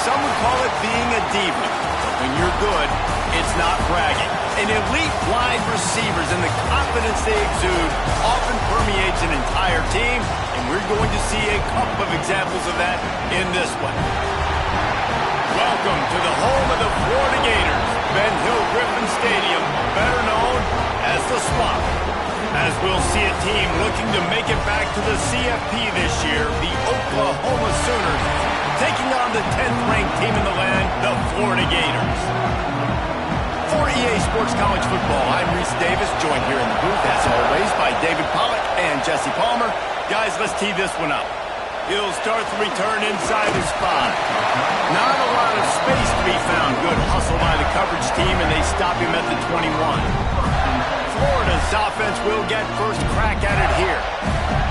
some would call it being a diva. But when you're good, it's not bragging. And elite wide receivers and the confidence they exude often permeates an entire team, and we're going to see a couple of examples of that in this one. Welcome to the home of the Florida Gators, Ben Hill Griffin Stadium, better known as the Swamp. As we'll see a team looking to make it back to the CFP this year, the Oklahoma Sooners, taking on the 10th-ranked team in the land, the Florida Gators. For EA Sports College Football, I'm Reese Davis, joined here in the booth, as always, by David Pollack and Jesse Palmer. Guys, let's tee this one up. He'll start the return inside his 5. Not a lot of space to be found. Good hustle by the coverage team, and they stop him at the 21. Florida's offense will get first crack at it here.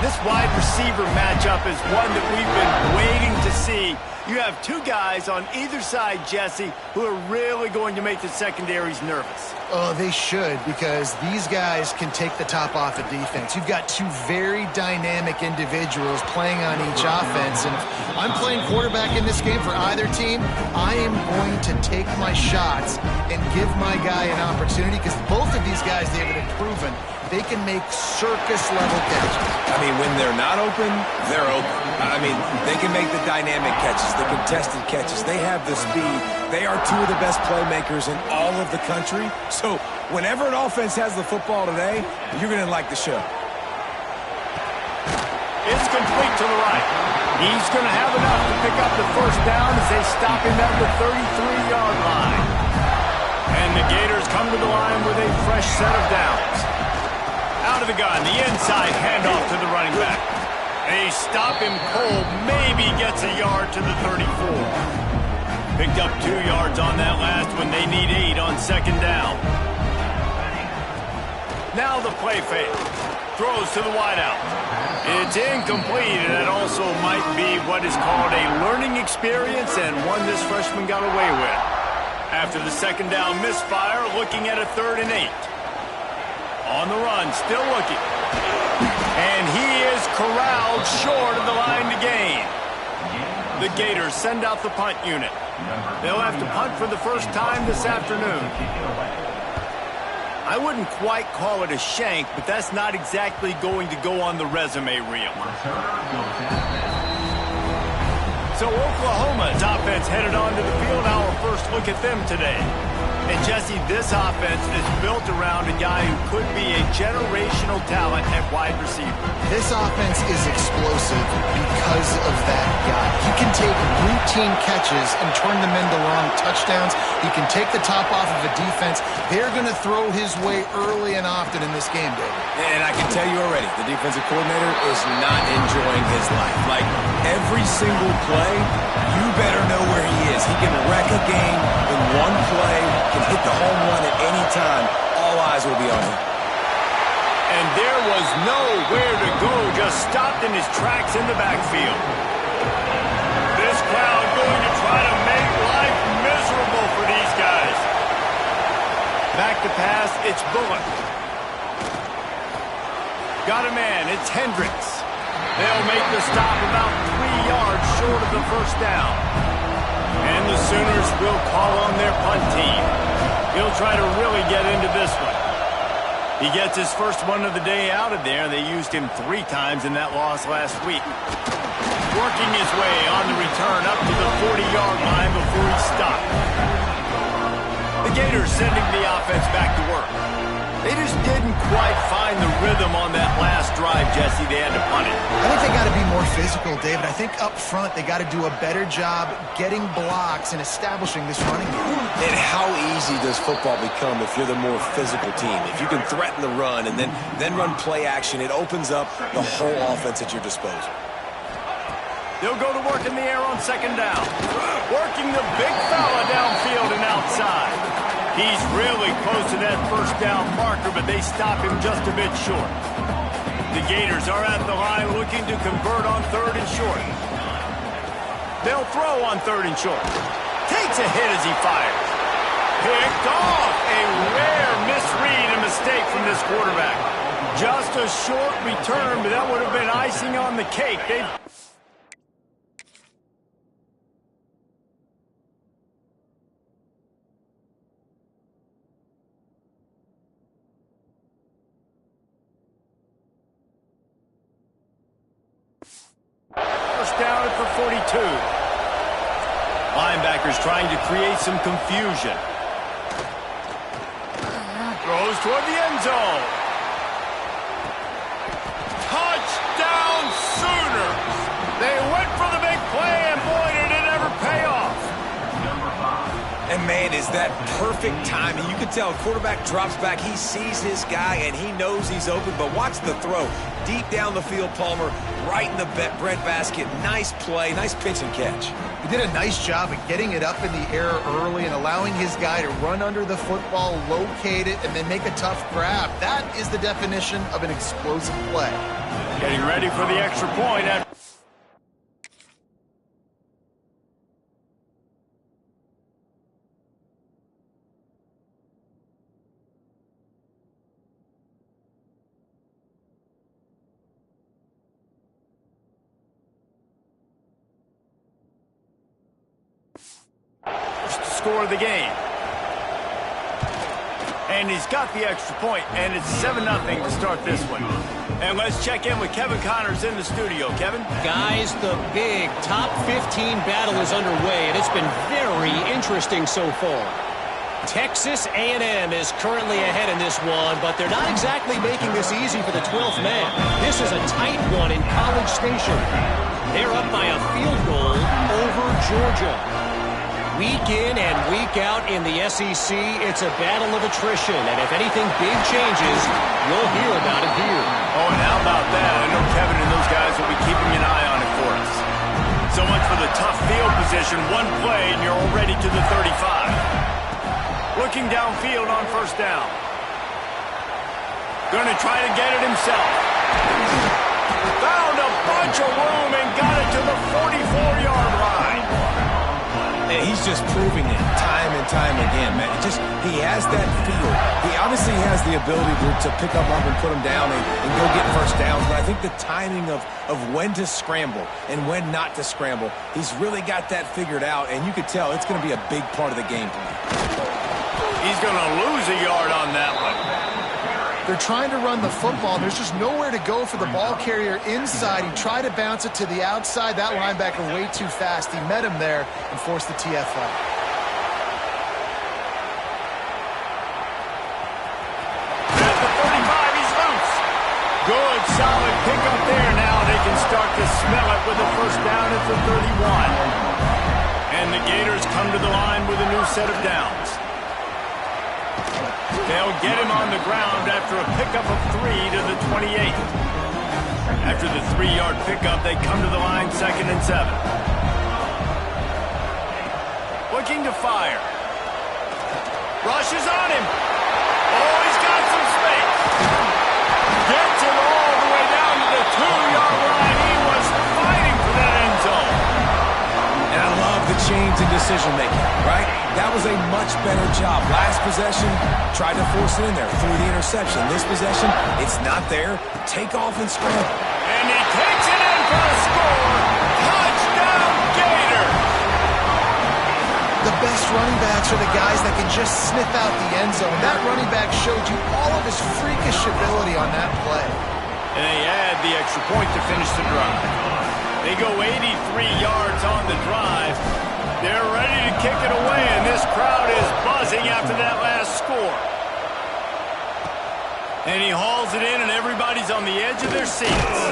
This wide receiver matchup is one that we've been waiting to see. You have two guys on either side, Jesse, who are really going to make the secondaries nervous. Oh, they should, because these guys can take the top off of defense. You've got two very dynamic individuals playing on each offense, and if I'm playing quarterback in this game for either team, I am going to take my shots and give my guy an opportunity, because both of these guys, David, have proven they can make circus-level catches. I mean, when they're not open, they're open. I mean, they can make the dynamic catches, the contested catches. They have the speed. They are two of the best playmakers in all of the country. So whenever an offense has the football today, you're going to like the show. It's complete to the right. He's going to have enough to pick up the first down as they stop him at the 33-yard line. And the Gators come to the line with a fresh set of downs. Out of the gun, the inside handoff to the running back. They stop him cold, maybe gets a yard to the 34. Picked up 2 yards on that last one. They need 8 on second down. Now the play fake. Throws to the wideout. It's incomplete, and it also might be what is called a learning experience, and one this freshman got away with. After the second down misfire, looking at a 3rd and 8. On the run, still looking. And he is corralled short of the line to gain. The Gators send out the punt unit. They'll have to punt for the first time this afternoon. I wouldn't quite call it a shank, but that's not exactly going to go on the resume reel. So Oklahoma's offense headed onto the field. Our first look at them today. And Jesse, this offense is built around a guy who could be a generational talent at wide receiver. This offense is explosive because of that guy. He can take routine catches and turn them into long touchdowns. He can take the top off of a defense. They're going to throw his way early and often in this game, David. And I can tell you already, the defensive coordinator is not enjoying his life. Like, every single play, you better know where he is. He can wreck a game in one play, can hit the home run at any time. All eyes will be on him. And there was nowhere to go, just stopped in his tracks in the backfield. This crowd going to try to make life miserable for these guys. Back to pass, it's Bullock. Got a man, it's Hendricks. They'll make the stop about 3 yards short of the first down. And the Sooners will call on their punt team. He'll try to really get into this one. He gets his first one of the day out of there. They used him 3 times in that loss last week. Working his way on the return up to the 40-yard line before he stopped. The Gators sending the offense back to work. They just didn't quite find the rhythm on that last drive, Jesse. They had to punt it. I think they got to be more physical, David. I think up front they got to do a better job getting blocks and establishing this running game. And how easy does football become if you're the more physical team? If you can threaten the run and then run play action, it opens up the whole offense at your disposal. They'll go to work in the air on second down. Working the big fella downfield and outside. He's really close to that first down marker, but they stop him just a bit short. The Gators are at the line looking to convert on 3rd and short. They'll throw on 3rd and short. Takes a hit as he fires. Picked off. A rare misread and mistake from this quarterback. Just a short return, but that would have been icing on the cake. down at the 42. Linebackers trying to create some confusion. Throws toward the end zone. Touchdown Sooners! They went for the big play, and boy, did it ever pay off. And man, is that perfect timing. You can tell quarterback drops back. He sees his guy, and he knows he's open. But watch the throw. Deep down the field, Palmer, right in the breadbasket. Nice play, nice pitch and catch. He did a nice job of getting it up in the air early and allowing his guy to run under the football, locate it, and then make a tough grab. That is the definition of an explosive play. Getting ready for the extra point. Score of the game. And he's got the extra point, and it's 7-0 to start this one. And let's check in with Kevin Connors in the studio. Kevin? Guys, the big top 15 battle is underway, and it's been very interesting so far. Texas A&M is currently ahead in this one, but they're not exactly making this easy for the 12th man. This is a tight one in College Station. They're up by a field goal over Georgia. Week in and week out in the SEC, it's a battle of attrition, and if anything big changes, you'll hear about it here. Oh, and how about that? I know Kevin and those guys will be keeping an eye on it for us. So much for the tough field position. One play, and you're already to the 35. Looking downfield on first down. Going to try to get it himself. Found a bunch of room and got it to the 44-yard line. And he's just proving it time and time again, man. He has that feel. He obviously has the ability to pick up and put him down and go get first downs. But I think the timing of when to scramble and when not to scramble, he's really got that figured out. And you could tell it's going to be a big part of the game plan. He's going to lose a yard on that one. They're trying to run the football. There's just nowhere to go for the ball carrier inside. He tried to bounce it to the outside. That linebacker way too fast. He met him there and forced the TFL. At the 35, he's loose. Good, solid pickup there. Now they can start to smell it with a first down at the 31. And the Gators come to the line with a new set of downs. They'll get him on the ground after a pickup of 3 to the 28. After the 3-yard pickup, they come to the line 2nd and 7. Looking to fire. Rushes on him. Oh, he's got some space. Gets him all the way down to the 2-yard line. He was fighting for that end zone. And I love the change in decision-making, right? That was a much better job. Last possession, tried to force it in there through the interception. This possession, it's not there. Take off and scramble. And he takes it in for a score. Touchdown, Gators! The best running backs are the guys that can just sniff out the end zone. That running back showed you all of his freakish ability on that play. And they add the extra point to finish the drive. They go 83 yards on the drive. They're ready to kick it away, and this crowd is buzzing after that last score. And he hauls it in, and everybody's on the edge of their seats.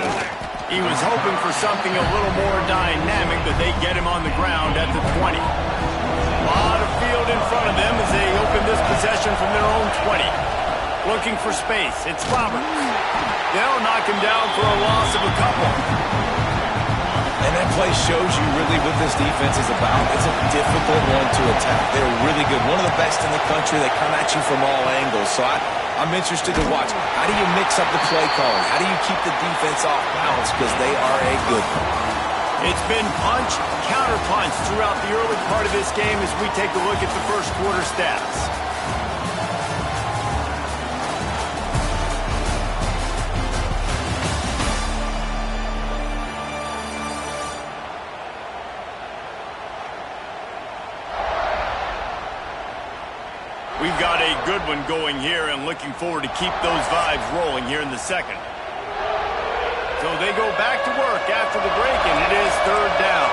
He was hoping for something a little more dynamic, but they get him on the ground at the 20. A lot of field in front of them as they open this possession from their own 20. Looking for space. It's Roberts. They'll knock him down for a loss of a couple. And that play shows you really what this defense is about. It's a difficult one to attack. They're really good. One of the best in the country. They come at you from all angles. So I'm interested to watch. How do you mix up the play calling? How do you keep the defense off balance? Because they are a good one. It's been punch, counter punch throughout the early part of this game as we take a look at the first quarter stats. We've got a good one going here and looking forward to keep those vibes rolling here in the second. So they go back to work after the break, and it is third down.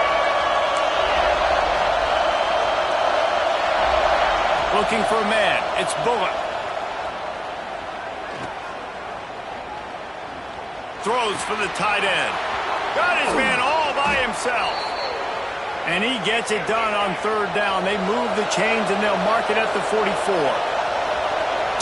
Looking for a man. It's Bullock. Throws for the tight end. Got his man all by himself. And he gets it done on third down. They move the chains, and they'll mark it at the 44.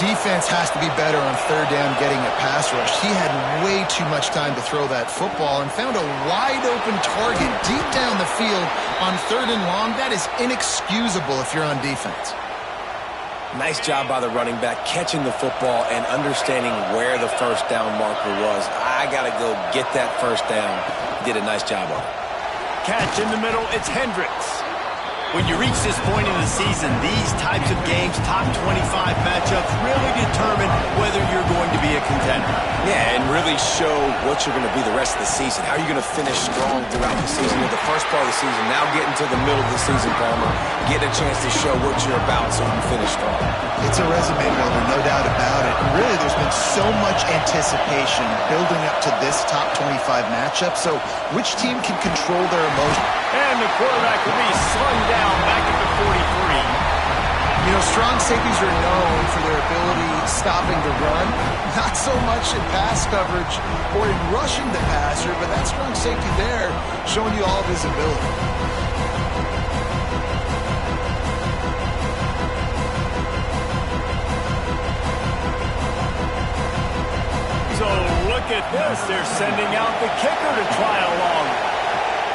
Defense has to be better on third down getting a pass rush. He had way too much time to throw that football and found a wide-open target deep down the field on third and long. That is inexcusable if you're on defense. Nice job by the running back catching the football and understanding where the first down marker was. I got to go get that first down. He did a nice job on it. Catch in the middle, it's Hendricks. When you reach this point in the season, these types of games, top 25 matchups, really determine whether you're going to be a contender. Yeah, and really show what you're going to be the rest of the season. How are you going to finish strong throughout the season? With the first part of the season, now getting to the middle of the season, Palmer, getting a chance to show what you're about so you can finish strong. It's a resume builder, no doubt about it. And really, there's been so much anticipation building up to this top 25 matchup. So which team can control their emotion? And the quarterback will be slung down back at the 43. You know, strong safeties are known for their ability stopping the run. Not so much in pass coverage or in rushing the passer, but that strong safety there showing you all of his ability. So look at this. They're sending out the kicker to try along.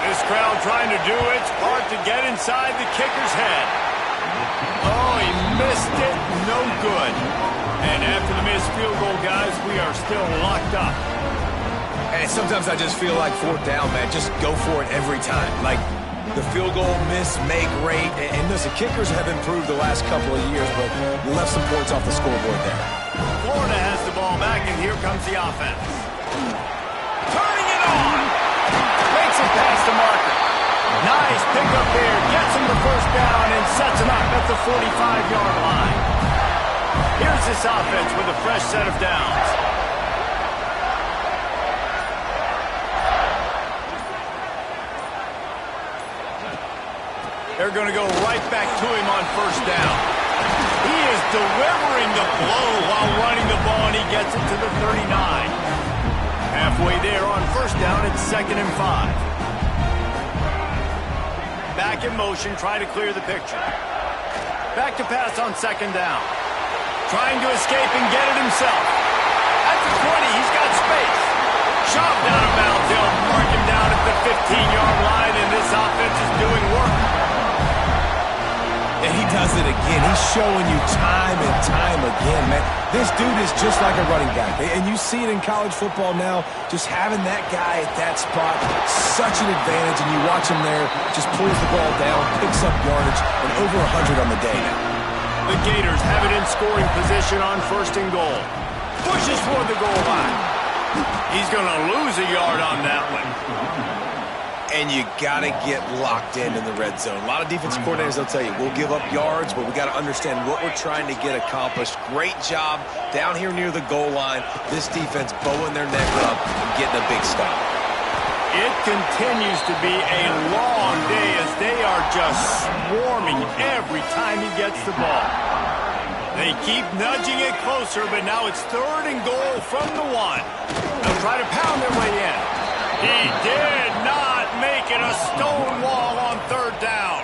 This crowd trying to do its part to get inside the kicker's head. Oh, he missed it. No good. And after the missed field goal, guys, we are still locked up. And sometimes I just feel like fourth down, man. Just go for it every time. Like the field goal miss, make rate. And listen, kickers have improved the last couple of years, but you left some points off the scoreboard there. Florida has the ball back, and here comes the offense. Turning it on. Makes it past the marker. Nice pickup there. Gets him the first down and sets him up at the 45-yard line. Here's this offense with a fresh set of downs. They're going to go right back to him on first down. He is delivering the blow while running the ball, and he gets it to the 39. Halfway there on first down, it's 2nd and 5. Back in motion, try to clear the picture. Back to pass on 2nd down. Trying to escape and get it himself. At the 20, he's got space. Shoved out of bounds. They'll mark him down at the 15-yard line, and this offense is doing work. And he does it again. He's showing you time and time again, man. This dude is just like a running back. And you see it in college football now, just having that guy at that spot, such an advantage. And you watch him there, just pulls the ball down, picks up yardage, and over 100 on the day now. The Gators have it in scoring position on 1st and goal. Pushes for the goal line. He's going to lose a yard on that one. And you got to get locked in the red zone. A lot of defensive coordinators, they'll tell you, we'll give up yards, but we got to understand what we're trying to get accomplished. Great job down here near the goal line. This defense bowing their neck up and getting a big stop. It continues to be a long day as they are just swarming every time he gets the ball. They keep nudging it closer, but now it's 3rd and goal from the 1. They'll try to pound their way in. He did not make it a stone wall on 3rd down.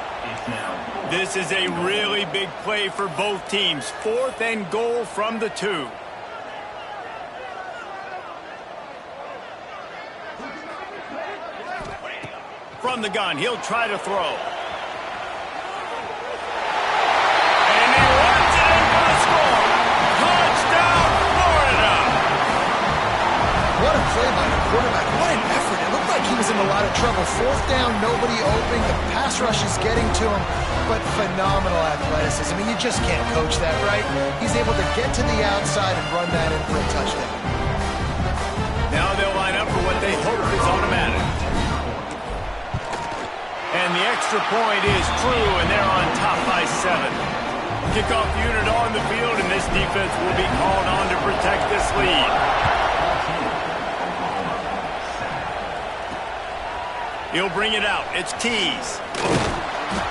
This is a really big play for both teams. 4th and goal from the 2. From the gun, he'll try to throw. And he runs it in for the score. Touchdown, Florida! What a play by the quarterback. What an effort. It looked like he was in a lot of trouble. 4th down, nobody open. The pass rush is getting to him, but phenomenal athleticism. I mean, you just can't coach that, right? He's able to get to the outside and run that in for a touchdown. Now they'll line up for what they hope is automatic. And the extra point is true, and they're on top by 7. Kickoff unit on the field, and this defense will be called on to protect this lead. He'll bring it out. It's Tees.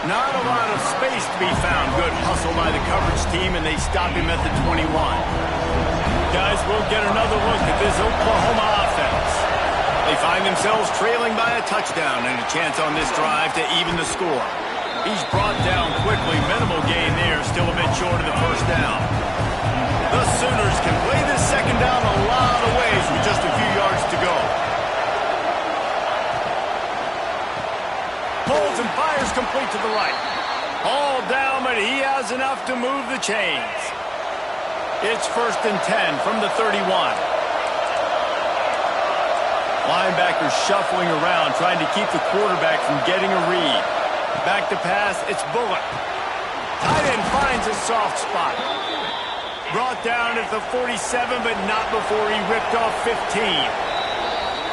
Not a lot of space to be found. Good hustle by the coverage team, and they stop him at the 21. Guys, we'll get another look at this Oklahoma offense. They find themselves trailing by a touchdown and a chance on this drive to even the score. He's brought down quickly. Minimal gain there. Still a bit short of the first down. The Sooners can play this second down a lot of ways with just a few yards to go. Pulls and fires complete to the right. All down, but he has enough to move the chains. It's 1st and 10 from the 31. Linebackers shuffling around, trying to keep the quarterback from getting a read. Back to pass, it's Bullock. Tight end finds a soft spot. Brought down at the 47, but not before he ripped off 15.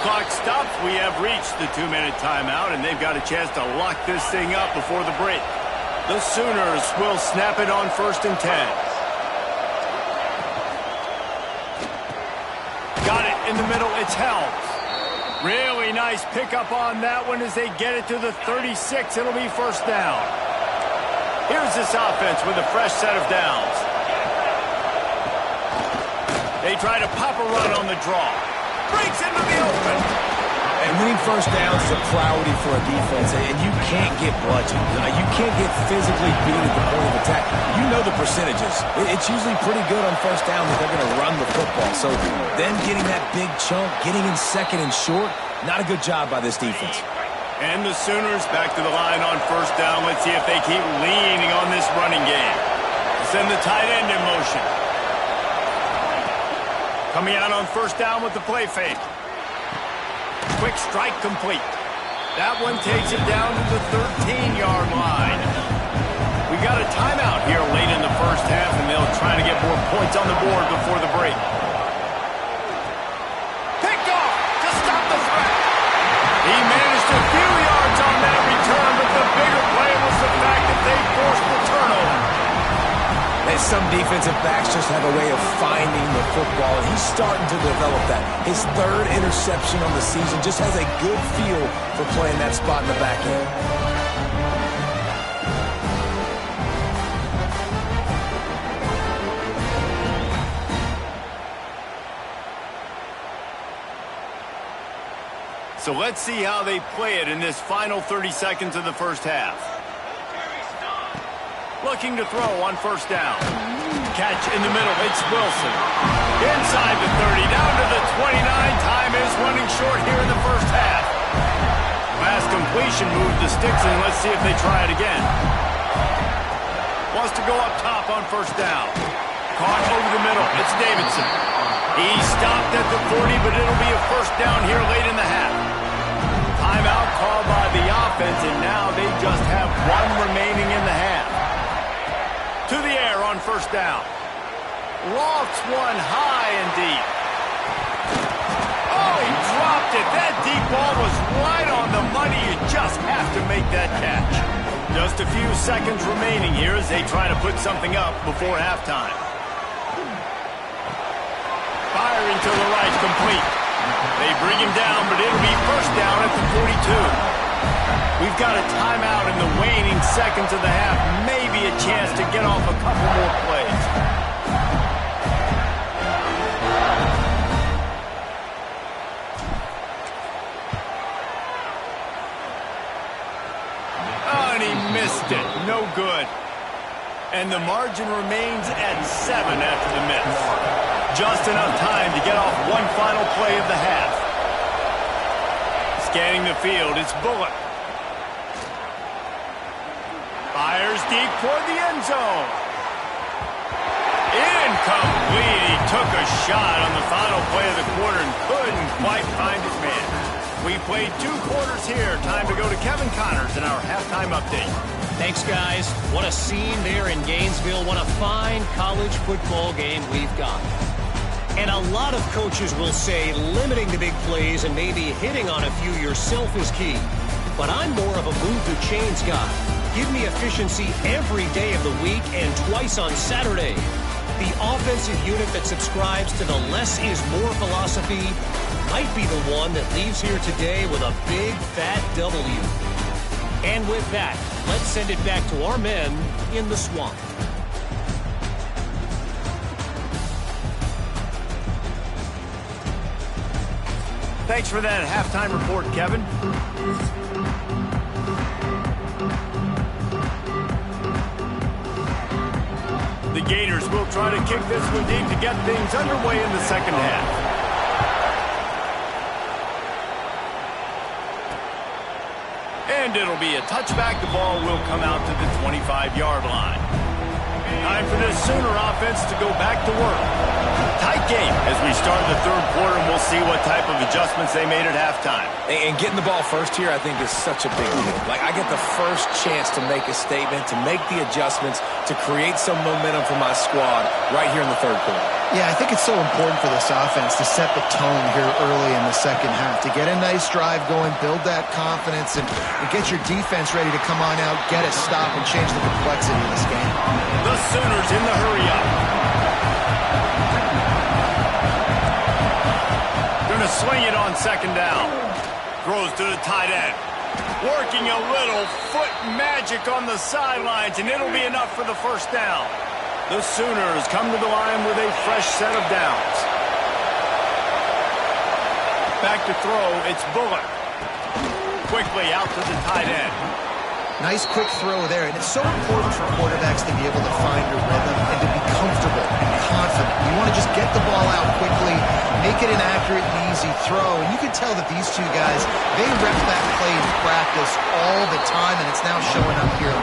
Clock stops. We have reached the 2-minute timeout, and they've got a chance to lock this thing up before the break. The Sooners will snap it on 1st and 10. Got it in the middle. It's Helms. Really nice pickup on that one as they get it to the 36. It'll be 1st down. Here's this offense with a fresh set of downs. They try to pop a run on the draw. Breaks into the open. And winning first downs is a priority for a defense, and you can't get bludgeoned. You can't get physically beat at the point of attack. You know the percentages. It's usually pretty good on first down that they're going to run the football. So them getting that big chunk, getting in second and short, not a good job by this defense. And the Sooners back to the line on 1st down. Let's see if they keep leaning on this running game. Send the tight end in motion. Coming out on 1st down with the play fake. Quick strike complete. That one takes it down to the 13-yard line. We got a timeout here late in the first half, and they'll try to get more points on the board before the break. Picked off to stop the threat. He managed a few yards on that return, but the bigger play was the fact that they forced the turnover. And some defensive backs just have a way of finding the football, and he's starting to develop that. His 3rd interception on the season just has a good feel for playing that spot in the back end. So let's see how they play it in this final 30 seconds of the first half. Looking to throw on 1st down. Catch in the middle. It's Wilson. Inside the 30, down to the 29. Time is running short here in the first half. Last completion moved the sticks in. Let's see if they try it again. Wants to go up top on 1st down. Caught over the middle. It's Davidson. He stopped at the 40, but it'll be a 1st down here late in the half. Timeout called by the offense, and now they just have one remaining in the half. To the air on 1st down. Lofts one high and deep. Oh, he dropped it. That deep ball was right on the money. You just have to make that catch. Just a few seconds remaining here as they try to put something up before halftime. Firing to the right, complete. They bring him down, but it'll be 1st down at the 42. We've got a timeout in the waning seconds of the half. Maybe a chance to get off a couple more plays. Oh, and he missed it. No good. And the margin remains at 7 after the miss. Just enough time to get off one final play of the half. Scanning the field, it's Bullock. Fires deep toward the end zone. Incomplete. He took a shot on the final play of the quarter and couldn't quite find his man. We played 2 quarters here. Time to go to Kevin Connors in our halftime update. Thanks, guys. What a scene there in Gainesville. What a fine college football game we've got. And a lot of coaches will say limiting the big plays and maybe hitting on a few yourself is key. But I'm more of a move the chains guy. Give me efficiency every day of the week and twice on Saturday. The offensive unit that subscribes to the less is more philosophy might be the one that leaves here today with a big, fat W. And with that, let's send it back to our men in the swamp. Thanks for that halftime report, Kevin. The Gators will try to kick this one deep to get things underway in the second half. And it'll be a touchback. The ball will come out to the 25-yard line. Time for this Sooner offense to go back to work. Tight game as we start the third quarter, and we'll see what type of adjustments they made at halftime. And getting the ball first here, I think, is such a big deal. Like, I get the first chance to make a statement, to make the adjustments, to create some momentum for my squad right here in the third quarter. Yeah, I think it's so important for this offense to set the tone here early in the second half, to get a nice drive going, build that confidence, and get your defense ready to come on out, get a stop, and change the complexity of this game. The Sooners in the hurry-up. Going to swing it on second down. Throws to the tight end. Working a little foot magic on the sidelines, and it'll be enough for the first down. The Sooners come to the line with a fresh set of downs. Back to throw, it's Bullock. Quickly out to the tight end. Nice quick throw there, and it's so important for quarterbacks to be able to find a rhythm and to be comfortable and confident. You want to just get the ball out quickly, make it an accurate and easy throw, and you can tell that these two guys, they rep that play in practice all the time, and it's now showing up here.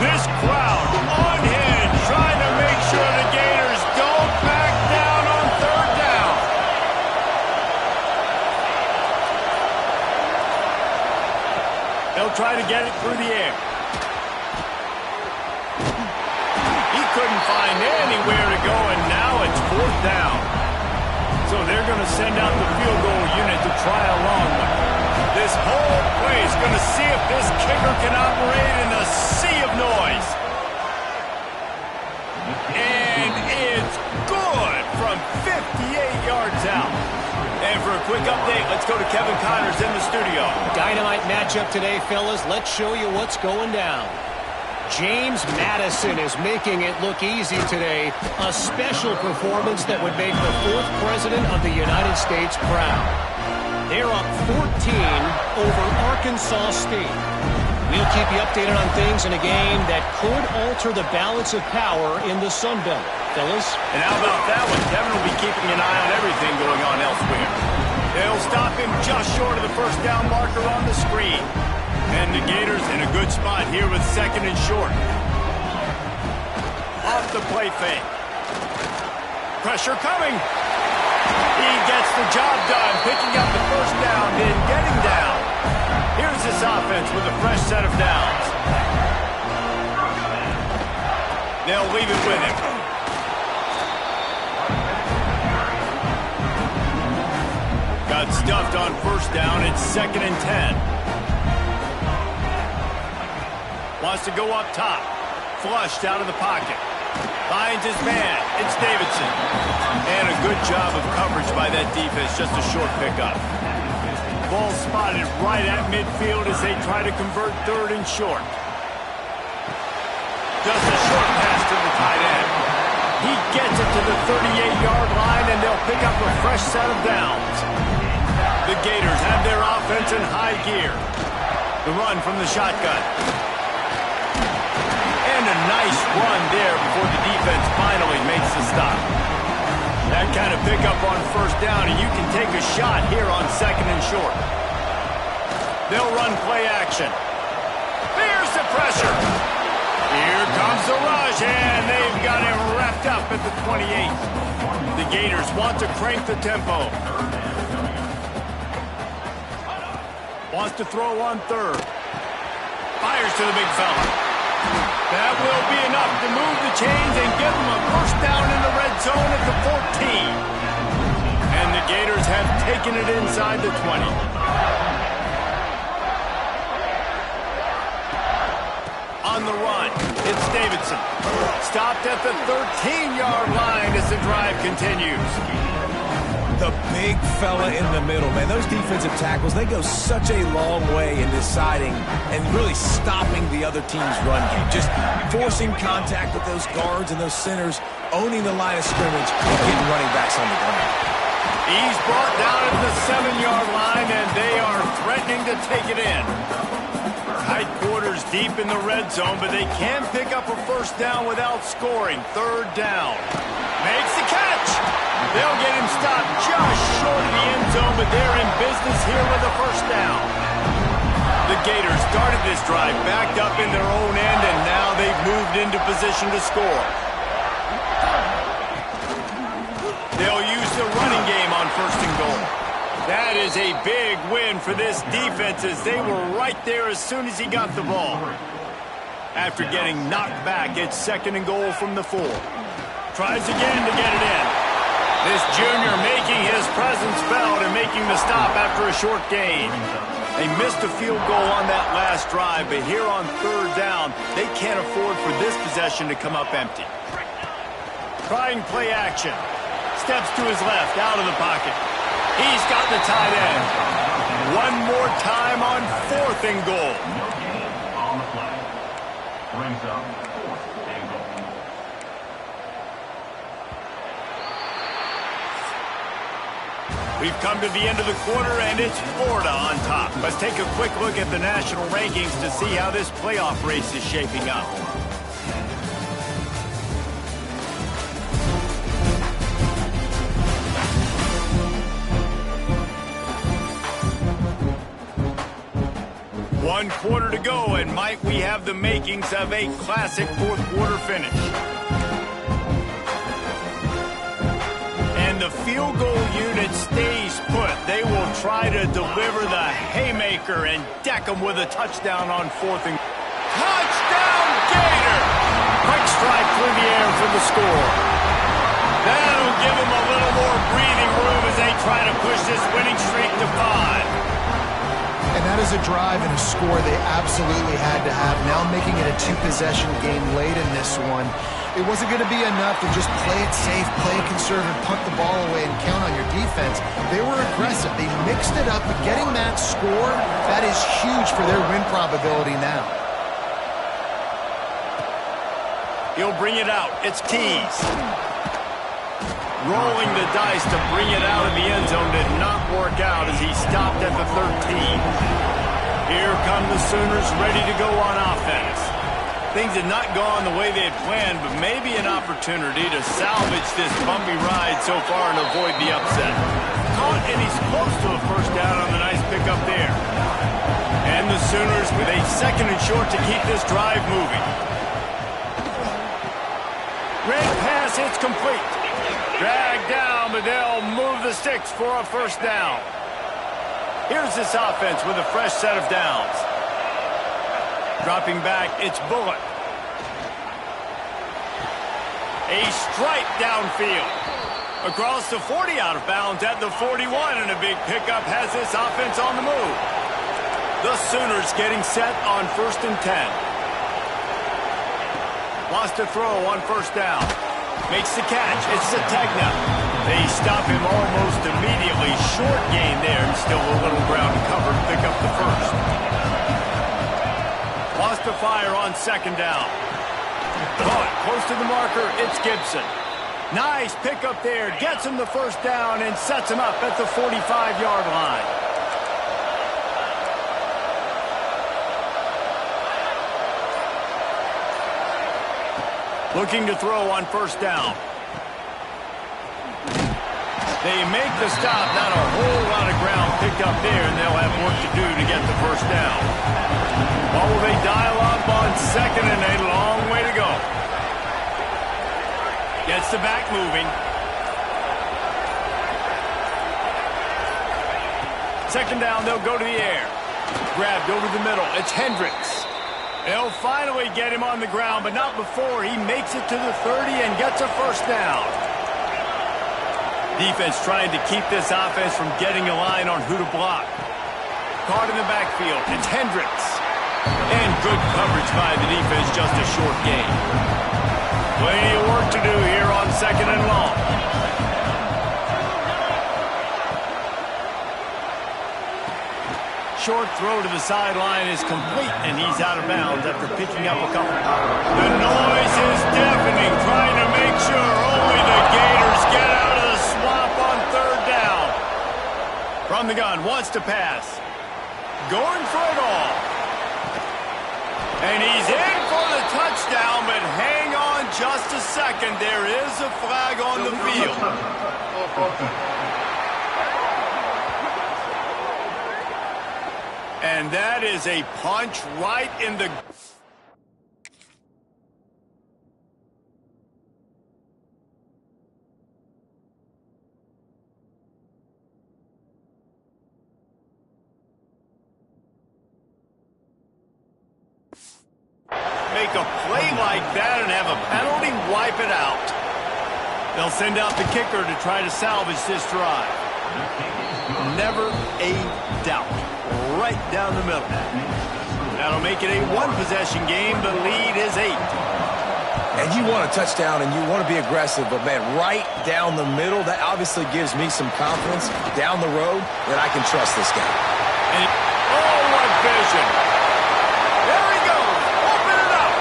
This crowd on hinge, trying to make sure the Gators don't back down on third down. They'll try to get it through the air. He couldn't find anywhere to go, and now it's fourth down. So they're going to send out the field goal unit to try a long one. This whole play is going to see if this kicker can operate in a sea of noise. And it's good from 58 yards out. And for a quick update, let's go to Kevin Connors in the studio. Dynamite matchup today, fellas. Let's show you what's going down. James Madison is making it look easy today. A special performance that would make the fourth president of the United States proud. They're up 14 over Arkansas State. We'll keep you updated on things in a game that could alter the balance of power in the Sun Belt. Fellas? And how about that one? Kevin will be keeping an eye on everything going on elsewhere. They'll stop him just short of the first down marker on the screen. And the Gators in a good spot here with second and short. Off the play fake. Pressure coming. He gets the job done, picking up the first down, then getting down. Here's this offense with a fresh set of downs. They'll leave it with him. Got stuffed on first down. It's second and 10. Wants to go up top. Flushed out of the pocket. Finds his man. It's Davidson. And a good job of coverage by that defense. Just a short pickup. Ball spotted right at midfield as they try to convert third and short. Just a short pass to the tight end. He gets it to the 38-yard line, and they'll pick up a fresh set of downs. The Gators have their offense in high gear. The run from the shotgun. And a nice run there before the defense finally makes the stop. That kind of pickup on first down, and you can take a shot here on second and short. They'll run play action. There's the pressure. Here comes the rush, and they've got him wrapped up at the 28. The Gators want to crank the tempo. Wants to throw on third. Fires to the big fella. That will be enough to move the chains and give them a first down in the red zone at the 14. And the Gators have taken it inside the 20. On the run, it's Davidson. Stopped at the 13-yard line as the drive continues. The big fella in the middle, man. Those defensive tackles, they go such a long way in deciding and really stopping the other team's run game. Just forcing contact with those guards and those centers, owning the line of scrimmage, and getting running backs on the ground. He's brought down at the 7-yard line, and they are threatening to take it in. Tight quarters deep in the red zone, but they can pick up a first down without scoring. Third down. Makes the catch. They'll get him stopped just short of the end zone, but they're in business here with a first down. The Gators started this drive backed up in their own end, and now they've moved into position to score. They'll use the running game on first and goal. That is a big win for this defense as they were right there as soon as he got the ball. After getting knocked back, it's second and goal from the 4. Tries again to get it in. This junior making his presence felt and making the stop after a short gain. They missed a field goal on that last drive, but here on third down, they can't afford for this possession to come up empty. Trying play action. Steps to his left, out of the pocket. He's got the tight end. One more time on fourth and goal. On the play. Brings up fourth and goal. We've come to the end of the quarter, and it's Florida on top. Let's take a quick look at the national rankings to see how this playoff race is shaping up. One quarter to go, and might we have the makings of a classic fourth quarter finish. And the field goal unit stays put. They will try to deliver the haymaker and deck them with a touchdown on fourth and... Touchdown, Gator! Quick strike through the air for the score. That'll give them a little more breathing room as they try to push this winning streak to 5. And that is a drive and a score they absolutely had to have. Now making it a 2-possession game late in this one. It wasn't going to be enough to just play it safe, play it conservative, punt the ball away, and count on your defense. They were aggressive. They mixed it up, but getting that score, that is huge for their win probability now. He'll bring it out. It's Tees. Rolling the dice to bring it out of the end zone did not work out as he stopped at the 13. Here come the Sooners ready to go on offense. Things had not gone the way they had planned, but maybe an opportunity to salvage this bumpy ride so far and avoid the upset. Caught, and he's close to a first down on the nice pickup there. And the Sooners with a second and short to keep this drive moving. Red pass, it's complete. Dragged down, but they'll move the sticks for a first down. Here's this offense with a fresh set of downs. Dropping back, it's Bullock. A strike downfield. Across the 40, out of bounds at the 41, and a big pickup has this offense on the move. The Sooners getting set on first and 10. Lost a throw on first down. Makes the catch. It's Sategna. They stop him almost immediately. Short gain there, and still a little ground to cover to pick up the first. Lost a fire on second down. Caught close to the marker. It's Gibson. Nice pickup there. Gets him the first down and sets him up at the 45-yard line. Looking to throw on first down. They make the stop. Not a whole lot of ground picked up there, and they'll have work to do to get the first down. What will they dial up on second, and a long way to go. Gets the back moving. Second down, they'll go to the air. Grabbed over the middle. It's Hendricks. They'll finally get him on the ground, but not before he makes it to the 30 and gets a first down. Defense trying to keep this offense from getting a line on who to block. Caught in the backfield. It's Hendricks. And good coverage by the defense, just a short gain. Plenty of work to do here on second and long. short throw to the sideline is complete, and he's out of bounds after picking up a couple. The noise is deafening, trying to make sure only the Gators get out of the swamp on third down. From the gun, wants to pass. Going for it all. And he's in for the touchdown, but hang on just a second. There is a flag on the field. And that is a punch right in the... Make a play like that and have a penalty wipe it out. They'll send out the kicker to try to salvage this drive. Never a doubt. Right down the middle. That'll make it a one-possession game. The lead is 8. And you want a touchdown and you want to be aggressive, but, man, right down the middle, that obviously gives me some confidence down the road that I can trust this guy. And oh, what vision. There he goes. Open it up.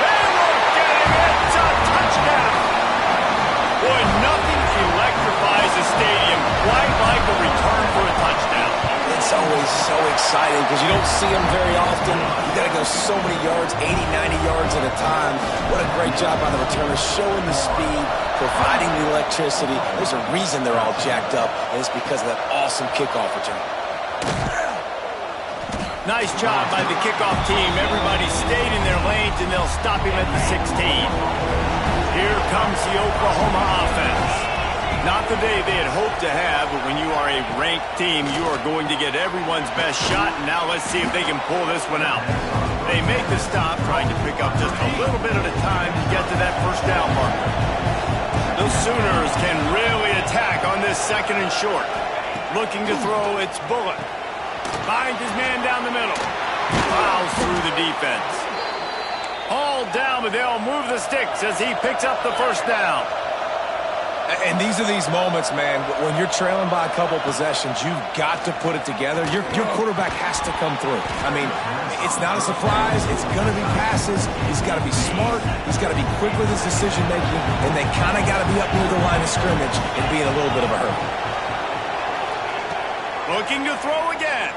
They look at him. It's a touchdown. Boy, nothing electrifies a stadium quite like a return for a touchdown. It's always so exciting because you don't see them very often. You got to go so many yards, 80, 90 yards at a time. What a great job by the returner, showing the speed, providing the electricity. There's a reason they're all jacked up, and it's because of that awesome kickoff return. Nice job by the kickoff team. Everybody stayed in their lanes, and they'll stop him at the 16. Here comes the Oklahoma offense. Not the day they had hoped to have, but when you are a ranked team, you are going to get everyone's best shot, and now let's see if they can pull this one out. They make the stop, trying to pick up just a little bit at a time to get to that first down marker. The Sooners can really attack on this second and short. Looking to throw, it's Bullock. Finds his man down the middle. Plows through the defense. Hauled down, but they'll move the sticks as he picks up the first down. And these are these moments, man, when you're trailing by a couple possessions, you've got to put it together. Your quarterback has to come through. I mean, it's not a surprise. It's going to be passes. He's got to be smart. He's got to be quick with his decision-making, and they kind of got to be up near the line of scrimmage and be in a little bit of a hurry. Looking to throw again.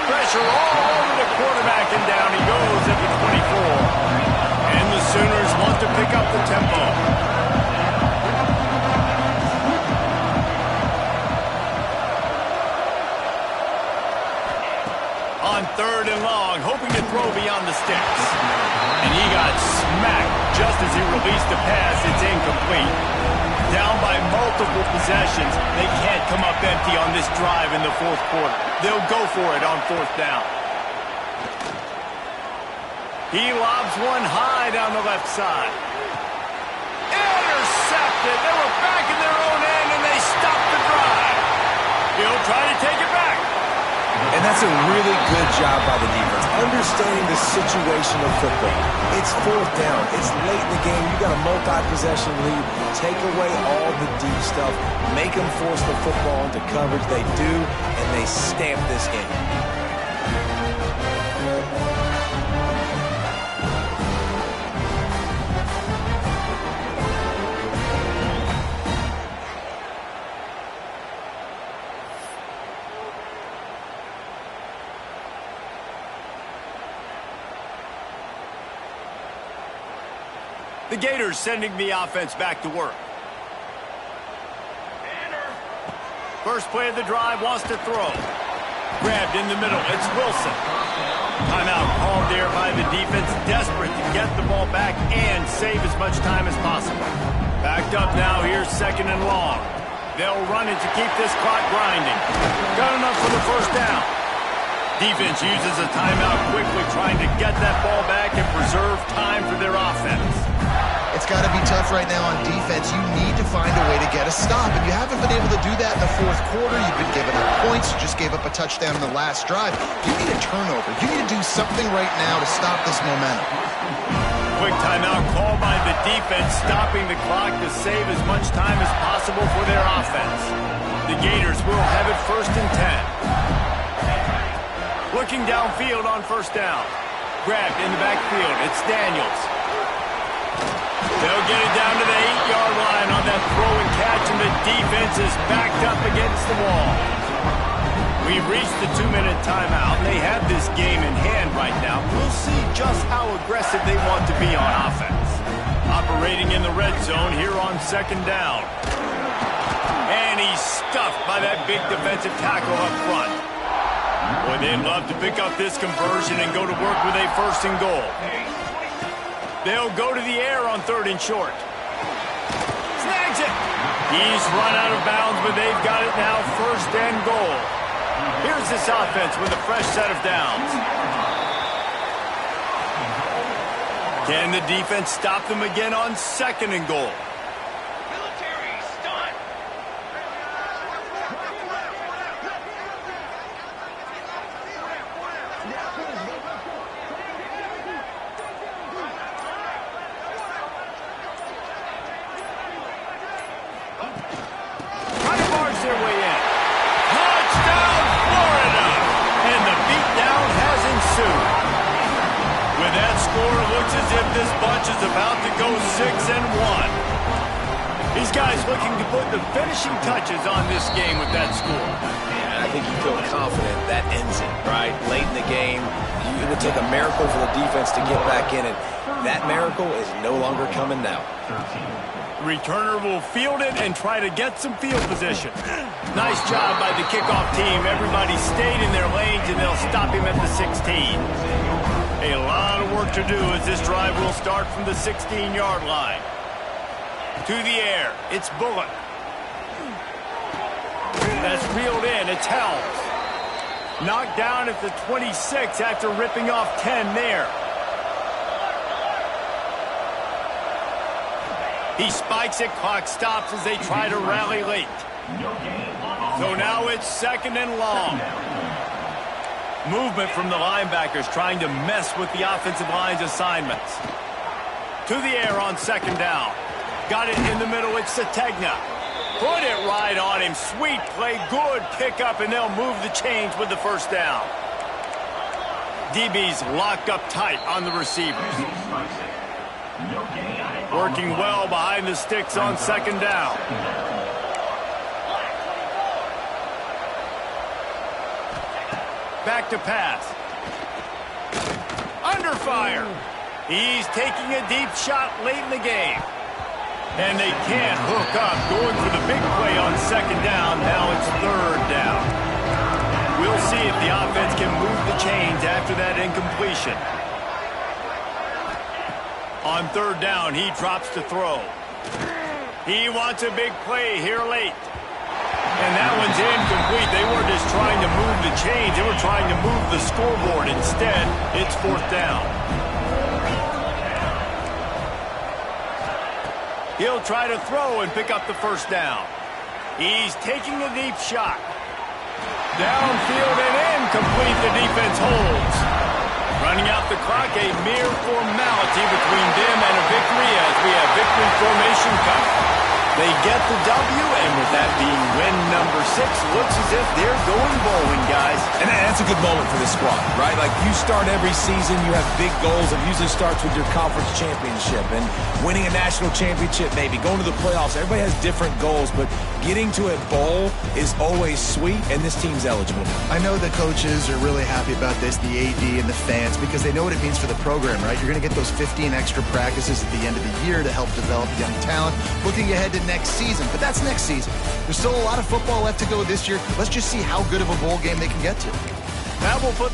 Pressure all over the quarterback, and down he goes at the 24. And the Sooners want to pick up the tempo. On third and long, hoping to throw beyond the sticks. And he got smacked just as he released the pass. It's incomplete. Down by multiple possessions. They can't come up empty on this drive in the fourth quarter. They'll go for it on fourth down. He lobs one high down the left side. Intercepted. They were back in their own end, and they stopped the drive. He'll try to take it back. And that's a really good job by the defense, understanding the situation of football. It's fourth down. It's late in the game. You got a multi-possession lead. Take away all the deep stuff. Make them force the football into coverage. They do, and they stamp this game. The Gators sending the offense back to work. First play of the drive, wants to throw. Grabbed in the middle, it's Wilson. Timeout called there by the defense, desperate to get the ball back and save as much time as possible. Backed up now, here's second and long. They'll run it to keep this clock grinding. Got enough for the first down. Defense uses a timeout quickly, trying to get that ball back and preserve time for their offense. It's got to be tough right now on defense. You need to find a way to get a stop, and you haven't been able to do that in the fourth quarter. You've been giving up points. You just gave up a touchdown in the last drive. You need a turnover. You need to do something right now to stop this momentum. quick timeout called by the defense, stopping the clock to save as much time as possible for their offense. The Gators will have it 1st and 10. Looking downfield on 1st down. Grabbed in the backfield. It's Daniels. They'll get it down to the 8-yard line on that throw and catch, and the defense is backed up against the wall. We've reached the 2-minute timeout, and they have this game in hand right now. We'll see just how aggressive they want to be on offense. Operating in the red zone here on 2nd down. And he's stuffed by that big defensive tackle up front. Boy, they'd love to pick up this conversion and go to work with a 1st and goal. They'll go to the air on 3rd and short. Snags it. He's run out of bounds, but they've got it now 1st and goal. Here's this offense with a fresh set of downs. Can the defense stop them again on 2nd and goal? This bunch is about to go 6-1. These guys looking to put the finishing touches on this game with that score. Yeah, I think you feel confident that ends it, right? Late in the game, it would take a miracle for the defense to get back in it. That miracle is no longer coming now. Returner will field it and try to get some field position. Nice job by the kickoff team. Everybody stayed in their lanes, and they'll stop him at the 16. A lot of work to do as this drive will start from the 16-yard line. To the air, it's Bullock. That's reeled in, it's Helms. Knocked down at the 26 after ripping off 10 there. He spikes it, clock stops as they try to rally late. So now it's 2nd and long. Movement from the linebackers trying to mess with the offensive line's assignments. To the air on 2nd down. Got it in the middle, it's Sategna. Put it right on him, sweet play, good pickup, and they'll move the chains with the 1st down. DB's locked up tight on the receivers. Working well behind the sticks on 2nd down. Back to pass. Under fire. He's taking a deep shot late in the game. And they can't hook up. Going for the big play on 2nd down. Now it's 3rd down. We'll see if the offense can move the chains after that incompletion. On 3rd down, he drops to throw. He wants a big play here late. And that one's incomplete. They weren't just trying to move the chains. They were trying to move the scoreboard. Instead, it's 4th down. He'll try to throw and pick up the 1st down. He's taking a deep shot. Downfield and incomplete. The defense holds. Running out the clock, a mere formality between them and a victory as we have victory formation coming. They get the W, and with that being win number 6, looks as if they're going bowling, guys. And that's a good moment for this squad, right? Like, you start every season, you have big goals. It usually starts with your conference championship and winning a national championship, maybe going to the playoffs. Everybody has different goals, but getting to a bowl is always sweet, and this team's eligible. I know the coaches are really happy about this, the AD and the fans, because they know what it means for the program, right? You're going to get those 15 extra practices at the end of the year to help develop young talent. Looking ahead to next season, but that's next season. There's still a lot of football left to go this year. Let's just see how good of a bowl game they can get to. That will put